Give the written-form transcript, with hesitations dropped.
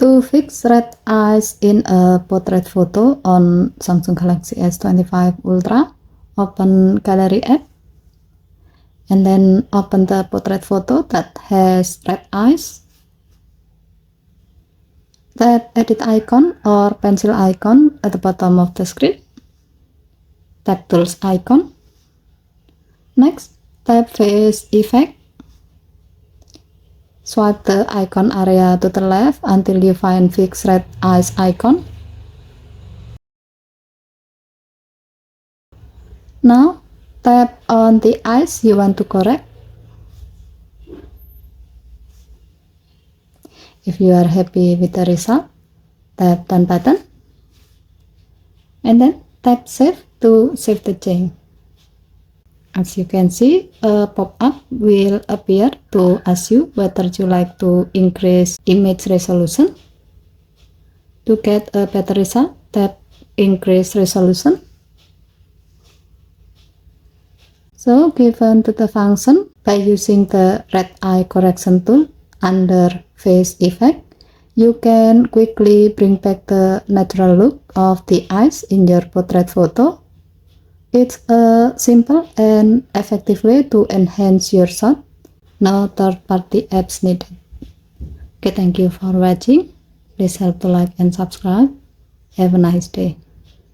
To fix red eyes in a portrait photo on Samsung Galaxy S25 Ultra, open Gallery app and then open the portrait photo that has red eyes. Tap edit icon or pencil icon at the bottom of the screen. Tap tools icon. Next, tap face effect. Swipe the icon area to the left until you find fix red eyes icon. Now, tap on the eyes you want to correct. If you are happy with the result, tap done button and then tap save to save the change. As you can see, a pop-up will appear to ask you whether you like to increase image resolution. To get a better result, tap increase resolution. So given to the function, by using the red eye correction tool under face effect, you can quickly bring back the natural look of the eyes in your portrait photo. It's a simple and effective way to enhance your shot. No third-party apps needed. Okay, thank you for watching. Please help to like and subscribe. Have a nice day.